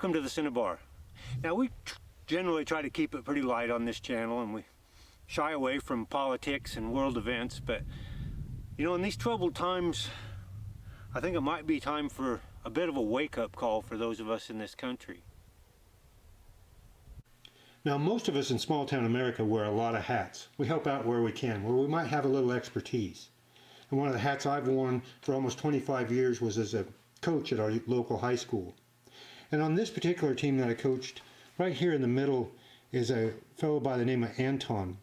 Welcome to the Cinnabar. Now we generally try to keep it pretty light on this channel, and we shy away from politics and world events, but you know, in these troubled times, I think it might be time for a bit of a wake-up call for those of us in this country. Now, most of us in small-town America wear a lot of hats. We help out where we can, where we might have a little expertise. And one of the hats I've worn for almost 25 years was as a coach at our local high school. And on this particular team that I coached, right here in the middle is a fellow by the name of Anton.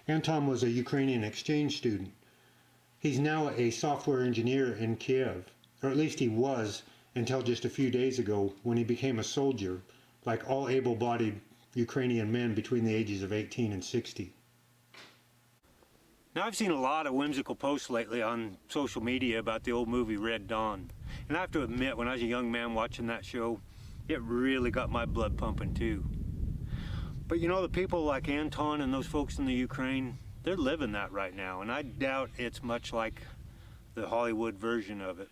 Anton was a Ukrainian exchange student. He's now a software engineer in Kiev, or at least he was until just a few days ago when he became a soldier, like all able-bodied Ukrainian men between the ages of 18 and 60. Now, I've seen a lot of whimsical posts lately on social media about the old movie Red Dawn. And I have to admit, when I was a young man watching that show, it really got my blood pumping too. But you know, the people like Anton and those folks in the Ukraine, they're living that right now, and I doubt it's much like the Hollywood version of it.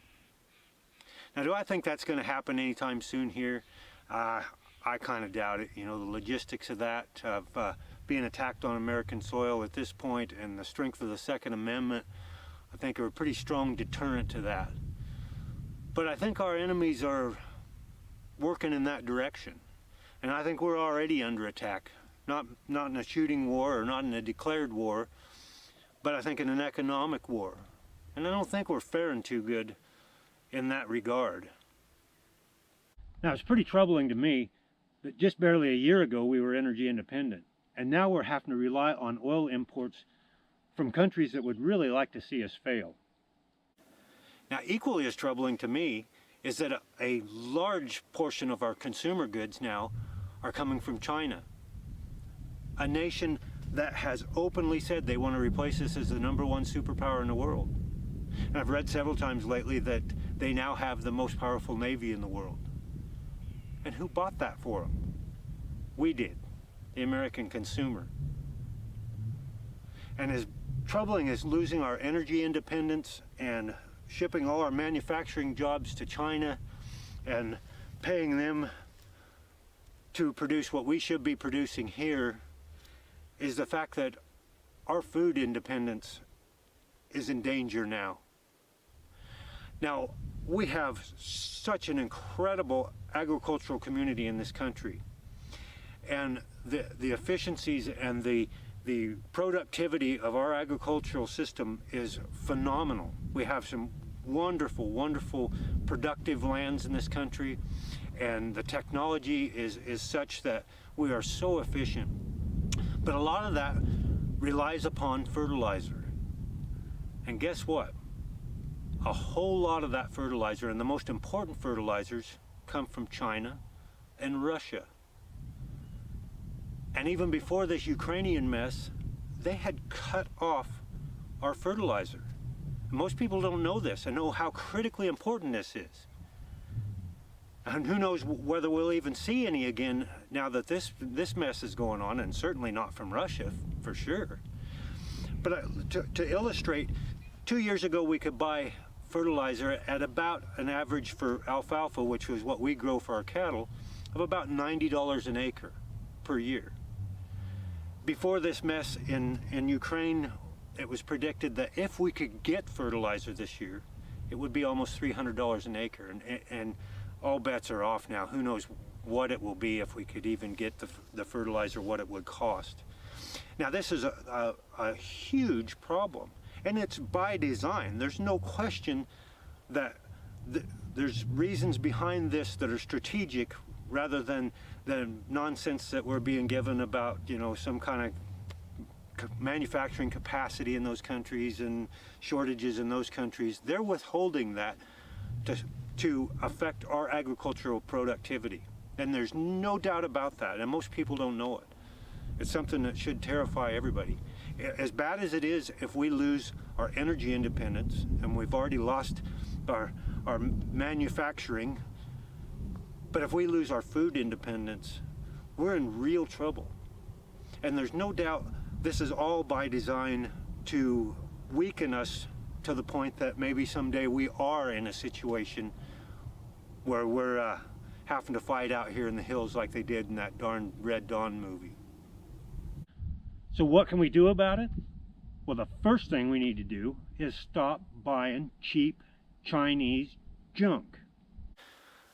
Now, do I think that's going to happen anytime soon here? I kind of doubt it. You know, the logistics of that, of being attacked on American soil at this point, and the strength of the Second Amendment, I think are a pretty strong deterrent to that. But I think our enemies are working in that direction. And I think we're already under attack. Not in a shooting war or not in a declared war, but I think in an economic war. And I don't think we're faring too good in that regard. Now, it's pretty troubling to me that just barely a year ago we were energy independent, and now we're having to rely on oil imports from countries that would really like to see us fail. Now, equally as troubling to me is that a large portion of our consumer goods now are coming from China, a nation that has openly said they want to replace us as the #1 superpower in the world. And I've read several times lately that they now have the most powerful navy in the world. And who bought that for them? We did, the American consumer. And as troubling as losing our energy independence and shipping all our manufacturing jobs to China and paying them to produce what we should be producing here is the fact that our food independence is in danger now. Now, we have such an incredible agricultural community in this country, and the efficiencies and the productivity of our agricultural system is phenomenal. We have some wonderful productive lands in this country, and the technology is such that we are so efficient. But a lot of that relies upon fertilizer. And guess what? A whole lot of that fertilizer, and the most important fertilizers, come from China and Russia. And even before this Ukrainian mess, they had cut off our fertilizer. Most people don't know this and know how critically important this is. And who knows whether we'll even see any again now that this mess is going on, and certainly not from Russia, for sure. But to illustrate, 2 years ago we could buy fertilizer at about an average for alfalfa, which was what we grow for our cattle, of about $90 an acre per year. Before this mess in Ukraine, it was predicted that if we could get fertilizer this year, it would be almost $300 an acre, and all bets are off now. Who knows what it will be if we could even get the fertilizer, what it would cost. Now, this is a huge problem, and it's by design. There's no question that there's reasons behind this that are strategic rather than the nonsense that we're being given about, you know, some kind of manufacturing capacity in those countries and shortages in those countries. They're withholding that to affect our agricultural productivity. And there's no doubt about that, and most people don't know it. It's something that should terrify everybody. As bad as it is if we lose our energy independence, and we've already lost our manufacturing, but if we lose our food independence, we're in real trouble. And there's no doubt this is all by design to weaken us to the point that maybe someday we are in a situation where we're having to fight out here in the hills like they did in that darn Red Dawn movie. So what can we do about it? Well, the first thing we need to do is stop buying cheap Chinese junk.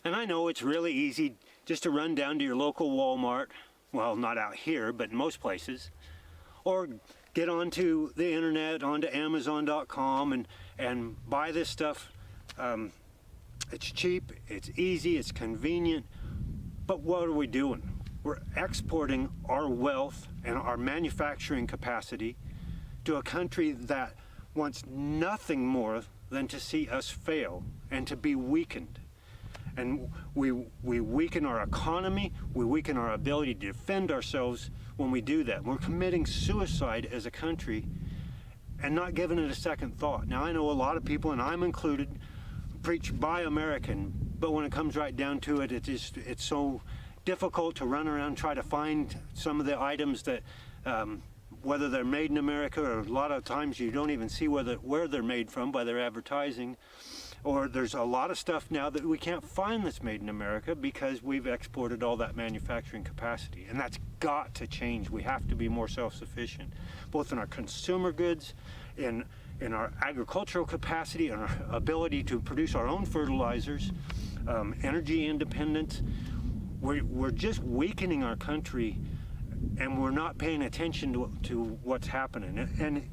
And I know it's really easy just to run down to your local Walmart, well, not out here, but in most places, or get onto the internet, onto Amazon.com and buy this stuff. It's cheap, it's easy, it's convenient, but what are we doing? We're exporting our wealth and our manufacturing capacity to a country that wants nothing more than to see us fail and to be weakened. And we weaken our economy, we weaken our ability to defend ourselves when we do that. We're committing suicide as a country and not giving it a second thought. Now, I know a lot of people, and I'm included, preach buy American, but when it comes right down to it, it's so difficult to run around and try to find some of the items that whether they're made in America, or a lot of times you don't even see where they're made from by their advertising, or there's a lot of stuff now that we can't find that's made in America because we've exported all that manufacturing capacity, and that's got to change. We have to be more self-sufficient, both in our consumer goods, in our agricultural capacity, and our ability to produce our own fertilizers, energy independence. We're just weakening our country, and we're not paying attention to what's happening. And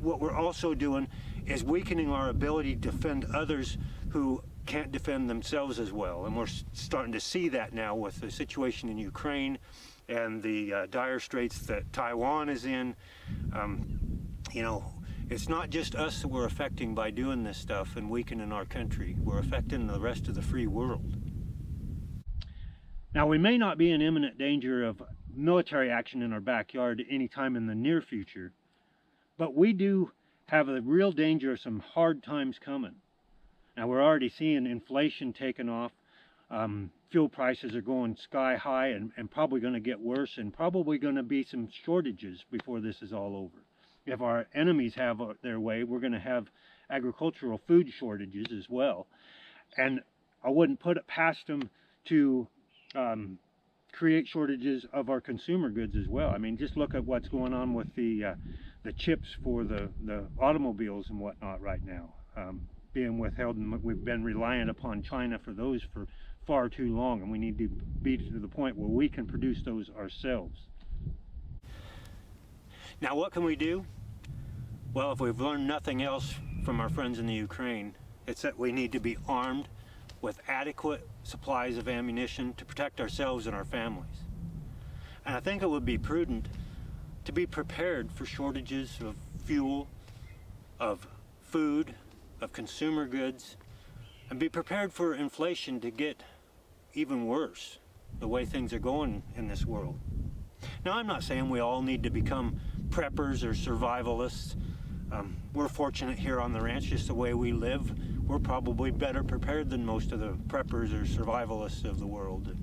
what we're also doing is weakening our ability to defend others who can't defend themselves as well. And we're starting to see that now with the situation in Ukraine and the dire straits that Taiwan is in. You know, it's not just us that we're affecting by doing this stuff and weakening our country. We're affecting the rest of the free world. Now, we may not be in imminent danger of military action in our backyard anytime in the near future, but we do have a real danger of some hard times coming. Now, we're already seeing inflation taking off. Fuel prices are going sky high and probably going to get worse, and probably going to be some shortages before this is all over. If our enemies have their way, we're going to have agricultural food shortages as well. And I wouldn't put it past them to create shortages of our consumer goods as well. I mean, just look at what's going on with the chips for the automobiles and whatnot right now, being withheld, and we've been reliant upon China for those for far too long, and we need to be to the point where we can produce those ourselves. Now, what can we do? Well, if we've learned nothing else from our friends in the Ukraine, it's that we need to be armed with adequate supplies of ammunition to protect ourselves and our families. And I think it would be prudent to be prepared for shortages of fuel, of food, of consumer goods, and be prepared for inflation to get even worse, the way things are going in this world. Now, I'm not saying we all need to become preppers or survivalists. We're fortunate here on the ranch, just the way we live. We're probably better prepared than most of the preppers or survivalists of the world.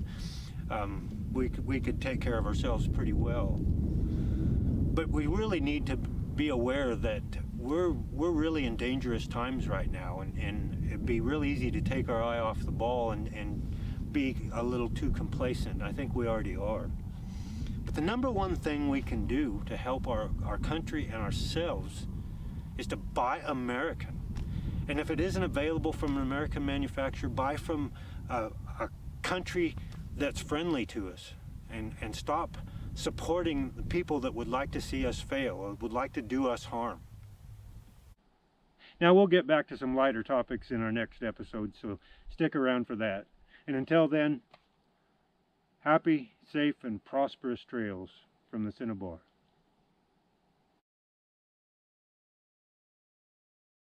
We could take care of ourselves pretty well. But we really need to be aware that we're really in dangerous times right now, and it'd be real easy to take our eye off the ball and be a little too complacent. I think we already are. But the number one thing we can do to help our country and ourselves is to buy American. And if it isn't available from an American manufacturer, buy from a country that's friendly to us, and stop supporting the people that would like to see us fail or would like to do us harm. Now, we'll get back to some lighter topics in our next episode, so stick around for that. And until then, happy, safe, and prosperous trails from the Cinnabar.